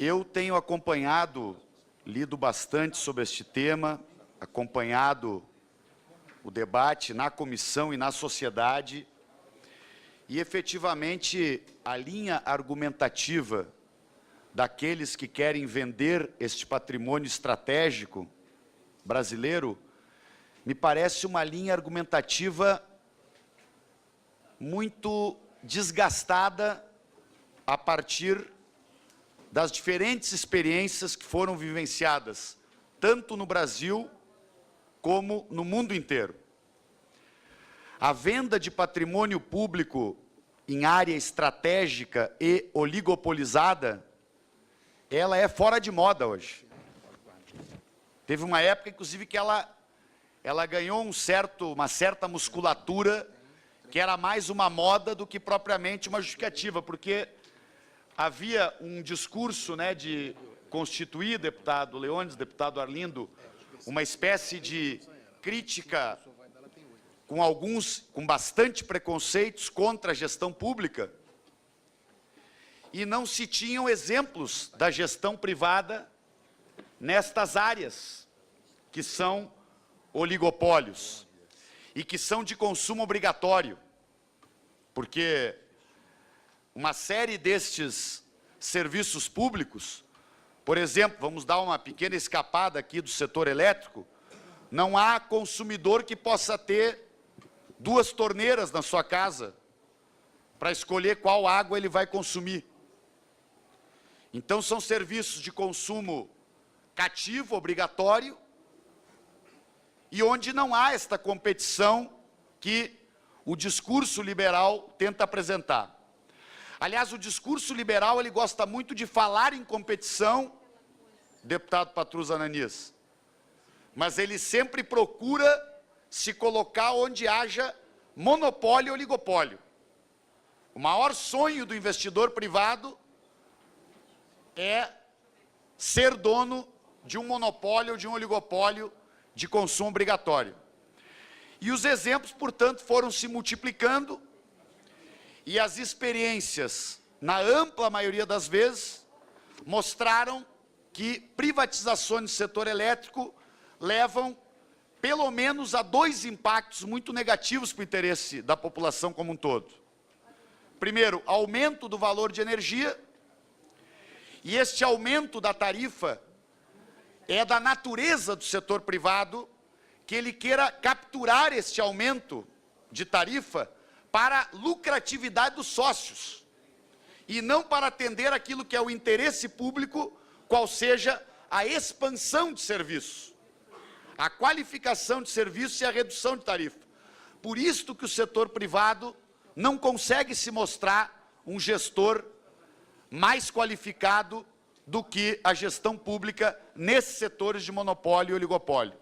Eu tenho acompanhado, lido bastante sobre este tema, acompanhado o debate na comissão e na sociedade, e efetivamente a linha argumentativa daqueles que querem vender este patrimônio estratégico brasileiro me parece uma linha argumentativa muito desgastada a partir das diferentes experiências que foram vivenciadas, tanto no Brasil como no mundo inteiro. A venda de patrimônio público em área estratégica e oligopolizada, ela é fora de moda hoje. Teve uma época, inclusive, que ela ganhou uma certa musculatura, que era mais uma moda do que propriamente uma justificativa, porque havia um discurso, de constituir, deputado Leones, deputado Arlindo, uma espécie de crítica com bastante preconceitos contra a gestão pública, e não se tinham exemplos da gestão privada nestas áreas que são oligopólios e que são de consumo obrigatório, porque uma série destes serviços públicos, por exemplo, vamos dar uma pequena escapada aqui do setor elétrico, não há consumidor que possa ter 2 torneiras na sua casa para escolher qual água ele vai consumir. Então, são serviços de consumo cativo, obrigatório, e onde não há esta competição que o discurso liberal tenta apresentar. Aliás, o discurso liberal, ele gosta muito de falar em competição, deputado Patrus Ananias, mas ele sempre procura se colocar onde haja monopólio e oligopólio. O maior sonho do investidor privado é ser dono de um monopólio ou de um oligopólio de consumo obrigatório. E os exemplos, portanto, foram se multiplicando, e as experiências, na ampla maioria das vezes, mostraram que privatizações do setor elétrico levam, pelo menos, a 2 impactos muito negativos para o interesse da população como um todo. Primeiro, aumento do valor de energia, e este aumento da tarifa é da natureza do setor privado, que ele queira capturar este aumento de tarifa para a lucratividade dos sócios, e não para atender aquilo que é o interesse público, qual seja a expansão de serviços, a qualificação de serviços e a redução de tarifa. Por isso que o setor privado não consegue se mostrar um gestor mais qualificado do que a gestão pública nesses setores de monopólio e oligopólio.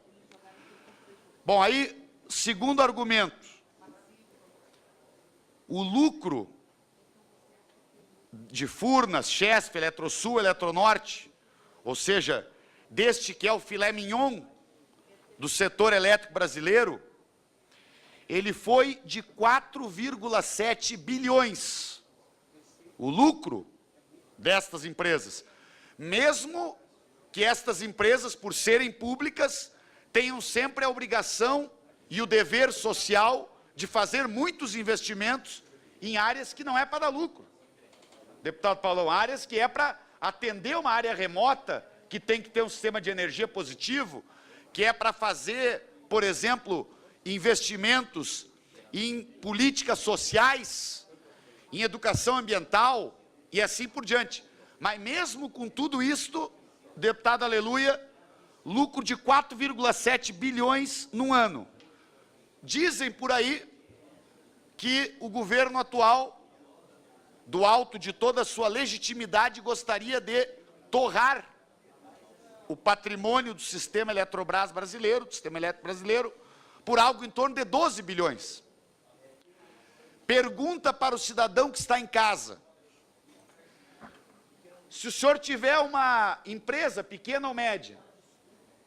Bom, aí, segundo argumento, o lucro de Furnas, Chesf, Eletrosul, Eletronorte, ou seja, deste que é o filé mignon do setor elétrico brasileiro, ele foi de 4,7 bilhões, o lucro destas empresas, mesmo que estas empresas, por serem públicas, tenham sempre a obrigação e o dever social de fazer muitos investimentos em áreas que não é para dar lucro. Deputado Paulão, áreas que é para atender uma área remota, que tem que ter um sistema de energia positivo, que é para fazer, por exemplo, investimentos em políticas sociais, em educação ambiental e assim por diante. Mas mesmo com tudo isto, deputado Aleluia, lucro de 4,7 bilhões num ano. Dizem por aí que o governo atual, do alto de toda a sua legitimidade, gostaria de torrar o patrimônio do sistema Eletrobras brasileiro, do sistema elétrico brasileiro, por algo em torno de 12 bilhões. Pergunta para o cidadão que está em casa: se o senhor tiver uma empresa pequena ou média,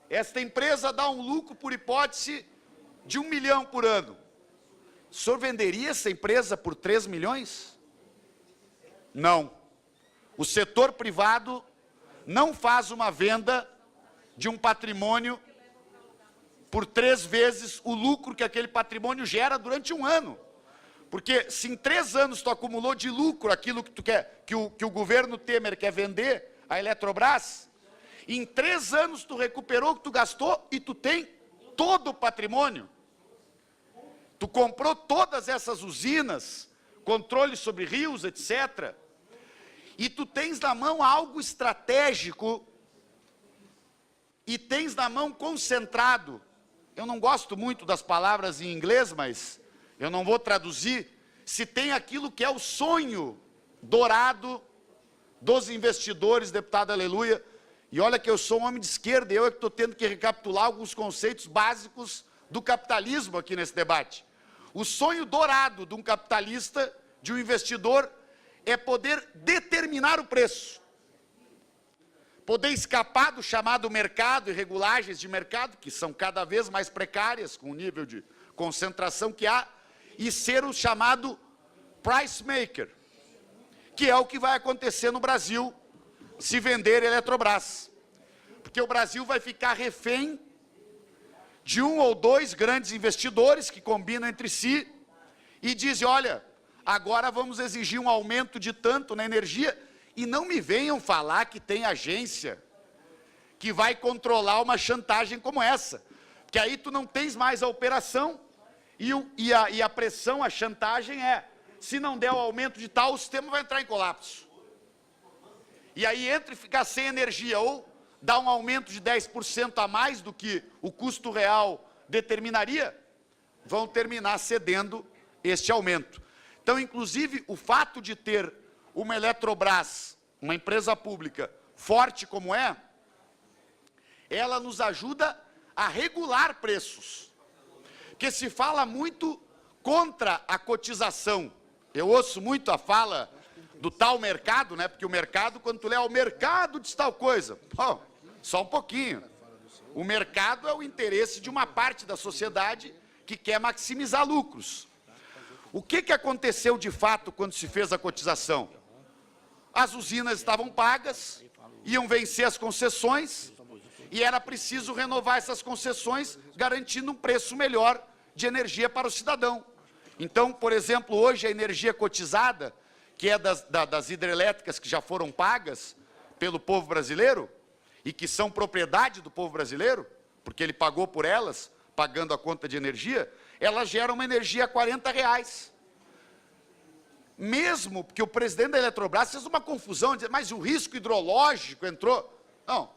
esta empresa dá um lucro, por hipótese, de 1 milhão por ano, o senhor venderia essa empresa por 3 milhões? Não. O setor privado não faz uma venda de um patrimônio por 3 vezes o lucro que aquele patrimônio gera durante um ano. Porque se em 3 anos tu acumulou de lucro aquilo que tu quer, que o governo Temer quer vender, a Eletrobras, em 3 anos tu recuperou o que tu gastou e tu tem todo o patrimônio. Tu comprou todas essas usinas, controle sobre rios, etc. E tu tens na mão algo estratégico e tens na mão concentrado. Eu não gosto muito das palavras em inglês, mas eu não vou traduzir. Se tem aquilo que é o sonho dourado dos investidores, deputado Aleluia, e olha que eu sou um homem de esquerda, eu é que estou tendo que recapitular alguns conceitos básicos do capitalismo aqui nesse debate. O sonho dourado de um capitalista, de um investidor, é poder determinar o preço. Poder escapar do chamado mercado e regulagens de mercado, que são cada vez mais precárias, com o nível de concentração que há, e ser o chamado price maker, que é o que vai acontecer no Brasil se vender Eletrobras. Porque o Brasil vai ficar refém de 1 ou 2 grandes investidores que combinam entre si e dizem, olha, agora vamos exigir um aumento de tanto na energia, e não me venham falar que tem agência que vai controlar uma chantagem como essa, que aí tu não tens mais a operação e a pressão, a chantagem é, se não der o aumento de tal, o sistema vai entrar em colapso. E aí entre ficar sem energia ou dar um aumento de 10% a mais do que o custo real determinaria, vão terminar cedendo este aumento. Então, inclusive, o fato de ter uma Eletrobras, uma empresa pública, forte como é, ela nos ajuda a regular preços. Porque se fala muito contra a cotização. Eu ouço muito a fala do tal mercado, né? Porque o mercado, quando tu lê, o mercado diz tal coisa. Bom, só um pouquinho. O mercado é o interesse de uma parte da sociedade que quer maximizar lucros. O que aconteceu de fato quando se fez a cotização? As usinas estavam pagas, iam vencer as concessões, e era preciso renovar essas concessões, garantindo um preço melhor de energia para o cidadão. Então, por exemplo, hoje a energia cotizada, que é das hidrelétricas que já foram pagas pelo povo brasileiro, e que são propriedade do povo brasileiro, porque ele pagou por elas, pagando a conta de energia, ela gera uma energia a R$40. Mesmo porque o presidente da Eletrobras fez uma confusão, dizendo, mas o risco hidrológico entrou. Não,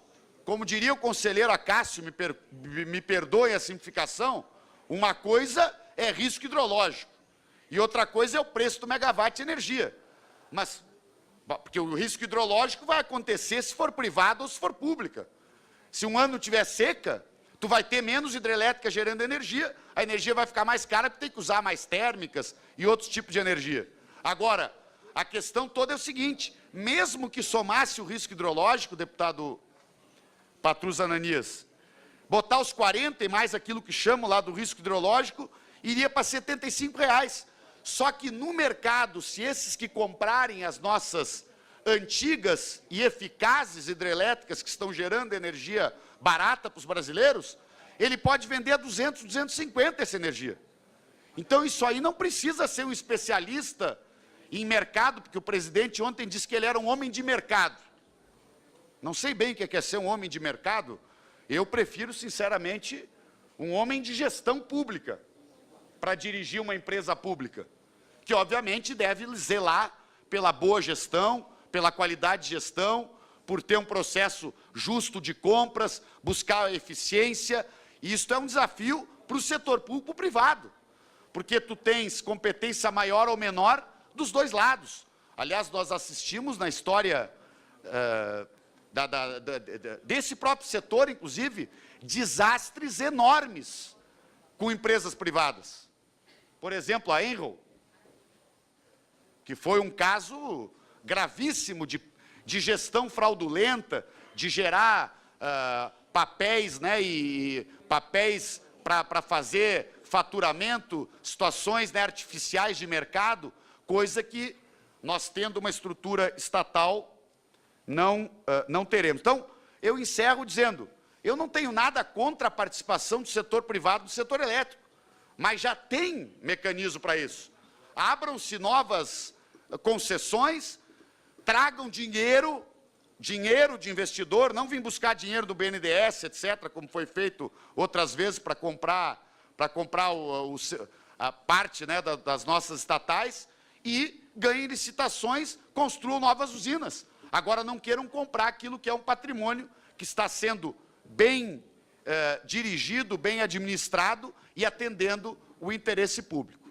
como diria o conselheiro Acácio, me perdoem a simplificação, uma coisa é risco hidrológico e outra coisa é o preço do megawatt de energia. Mas, porque o risco hidrológico vai acontecer se for privado ou se for pública. Se um ano tiver seca, tu vai ter menos hidrelétrica gerando energia, a energia vai ficar mais cara porque tem que usar mais térmicas e outros tipos de energia. Agora, a questão toda é o seguinte, mesmo que somasse o risco hidrológico, deputado Patrus Ananias, botar os 40 e mais aquilo que chamam lá do risco hidrológico, iria para R$75. Só que no mercado, se esses que comprarem as nossas antigas e eficazes hidrelétricas que estão gerando energia barata para os brasileiros, ele pode vender a 200, 250 essa energia. Então isso aí não precisa ser um especialista em mercado, porque o presidente ontem disse que ele era um homem de mercado. Não sei bem o que é ser um homem de mercado, eu prefiro, sinceramente, um homem de gestão pública para dirigir uma empresa pública, que obviamente deve zelar pela boa gestão, pela qualidade de gestão, por ter um processo justo de compras, buscar eficiência, e isso é um desafio para o setor público e o privado, porque tu tens competência maior ou menor dos dois lados. Aliás, nós assistimos na história desse próprio setor, inclusive, desastres enormes com empresas privadas. Por exemplo, a Enel, que foi um caso gravíssimo de gestão fraudulenta, de gerar papéis, né, e papéis para fazer faturamento, situações, né, artificiais de mercado, coisa que nós, tendo uma estrutura estatal, não teremos. Então, eu encerro dizendo, eu não tenho nada contra a participação do setor privado no setor elétrico, mas já tem mecanismo para isso. Abram-se novas concessões, tragam dinheiro de investidor, não vim buscar dinheiro do BNDES, etc., como foi feito outras vezes para comprar a parte, né, das nossas estatais, e ganhem licitações, construam novas usinas. Agora, não queiram comprar aquilo que é um patrimônio que está sendo bem dirigido, bem administrado e atendendo o interesse público.